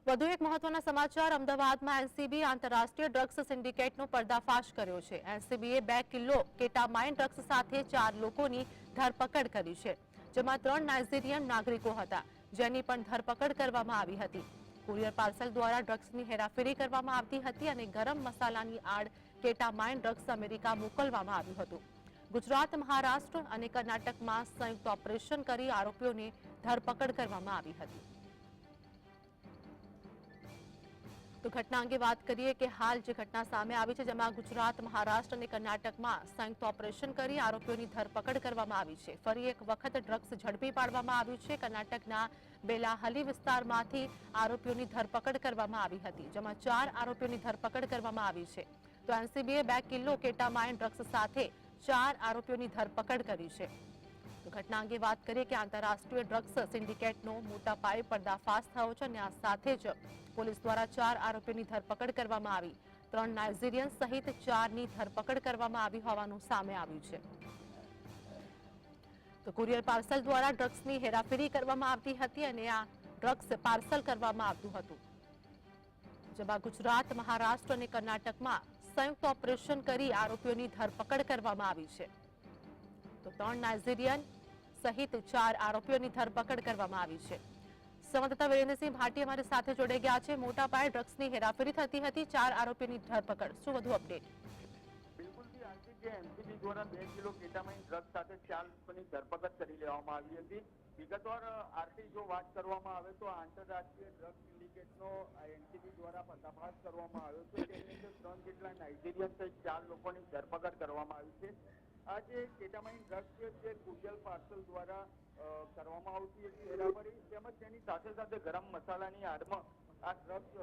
વધુ એક મહત્વના સમાચાર અમદાવાદમાં એનસીબી આંતરરાષ્ટ્રીય ડ્રગ્સ સિન્ડિકેટનો પર્દાફાશ કર્યો છે। એનસીબીએ 2 કિલો કેટામાઇન ડ્રગ્સ સાથે 4 લોકોની ધરપકડ કરી છે, જેમાં 3 નાઇજીરિયન નાગરિકો હતા, જેની પણ ધરપકડ કરવામાં આવી હતી। કુરિયર પાર્સલ દ્વારા ડ્રગ્સની હેરાફેરી કરવામાં આવતી હતી અને ગરમ મસાલાની આડ કેટામાઇન ડ્રગ્સ અમેરિકા મોકલવામાં આવ્યું હતું। ગુજરાત, મહારાષ્ટ્ર અને કર્ણાટકમાં સંયુક્ત ઓપરેશન કરી આરોપીઓની ધરપકડ કરવામાં આવી હતી। તો ઘટના અંગે વાત કરીએ કે હાલ જે ઘટના સામે આવી છે, જેમાં ગુજરાત, મહારાષ્ટ્ર અને કર્ણાટકમાં સંયુક્ત ઓપરેશન કરી આરોપીઓની ધરપકડ કરવામાં આવી છે। ફરી એક વખત ડ્રગ્સ ઝડપી પાડવામાં આવ્યું છે। કર્ણાટકના બેલાહલી વિસ્તારમાંથી આરોપીઓની ધરપકડ કરવામાં આવી હતી, જેમાં 4 આરોપીઓની ધરપકડ કરવામાં આવી છે। તો એનસીબીએ 2 કિલો કેટામાઇન ડ્રગ્સ સાથે 4 આરોપીઓની ધરપકડ કરી છે। તો ઘટના અંગે વાત કરીએ કે આંતરરાષ્ટ્રીય ડ્રગ્સ સિન્ડિકેટનો મોટા પાયે પર્દાફાશ થયો છે અને આ સાથે જ પોલીસ દ્વારા 4 આરોપીઓની ધરપકડ કરવામાં આવી। 3 નાઇજીરિયન સહિત 4ની ધરપકડ કરવામાં આવી હોવાનું સામે આવ્યું છે। તો કુરિયર પાર્સલ દ્વારા ડ્રગ્સની હેરાફેરી કરવામાં આવતી હતી અને આ ડ્રગ્સ પાર્સલ કરવામાં આવતું હતું, જેમાં ગુજરાત, મહારાષ્ટ્ર અને કર્ણાટકમાં સંયુક્ત ઓપરેશન કરી આરોપીઓની ધરપકડ કરવામાં આવી છે। તો 3 નાઇજીરિયન સહિત 4 આરોપીઓની ધરપકડ કરવામાં આવી છે। સંવાદદાતા વિરેન્દ્રસિંહ ભાટી અમારી સાથે જોડાઈ ગયા છે। મોટા પાયે ડ્રગ્સની હેરાફેરી થતી હતી, 4 આરોપીઓની ધરપકડ, શું વધુ અપડેટ? બિલકુલ જી, આંશિક જે એનસીબી દ્વારા 2 કિલો કેટામાઇન ડ્રગ્સ સાથે 4 લોકોની ધરપકડ કરી લેવામાં આવી હતી। વિગતવાર આરતી જો વાત કરવામાં આવે તો આંતરરાષ્ટ્રીય ડ્રગ સિન્ડિકેટનો એનસીબી દ્વારા પર્દાફાશ કરવામાં આવ્યો છે। તેની અંદર 3 જેટલા નાઇજીરિયન સહિત 4 લોકોની ધરપકડ કરવામાં આવી છે। આ જે કેટામાઇન ડ્રગ્સ છે તે કુરિયર પાર્સલ દ્વારા કરવામાં આવતી હતી હેરાફેરી, તેમજ તેની સાથે સાથે ગરમ મસાલાની આડમાં આ ડ્રગ્સ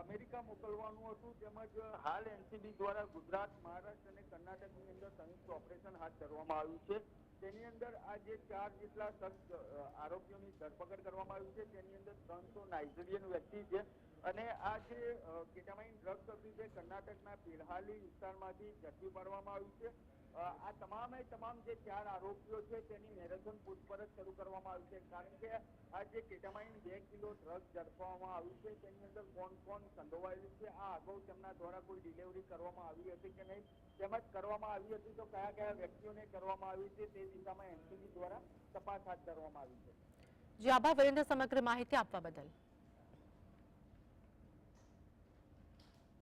અમેરિકા મોકલવાનું હતું। તેમજ હાલ એનસીબી દ્વારા ગુજરાત, મહારાષ્ટ્ર અને કર્ણાટકની અંદર સંયુક્ત ઓપરેશન હાથ ધરવામાં આવ્યું છે। તેની અંદર આ જે 4 જેટલા શખ્સ આરોપીઓની ધરપકડ કરવામાં આવી છે, તેની અંદર 3 તો નાઇજીરિયન વ્યક્તિ છે અને આ જે કેટામાઇન ડ્રગ્સ હતું તે કર્ણાટકના બેલાહલી વિસ્તારમાંથી ઝડપી પાડવામાં આવ્યું છે। આ તમામે તમામ જે 4 આરોપીઓ છે તેની મેરેથોન પૂછપરછ શરૂ કરવામાં આવી છે, કારણ કે આ જે કેટામાઇન 2 કિલો ડ્રગ્સ ઝડપવામાં આવ્યું છે તેની અંદર કોણ કોણ સંડોવાયેલું છે, આ અગાઉ તેમના દ્વારા કોઈ ડિલિવરી કરવામાં આવી હતી કે નહીં, તેમજ કરવામાં આવી હતી તો કયા કયા વ્યક્તિઓને કરવામાં આવી છે, તે દિશામાં એનસીબી દ્વારા તપાસ હાથ ધરવામાં આવી છે। જી આભાર વિરેન્દ્ર, સમગ્ર માહિતી આપવા બદલ।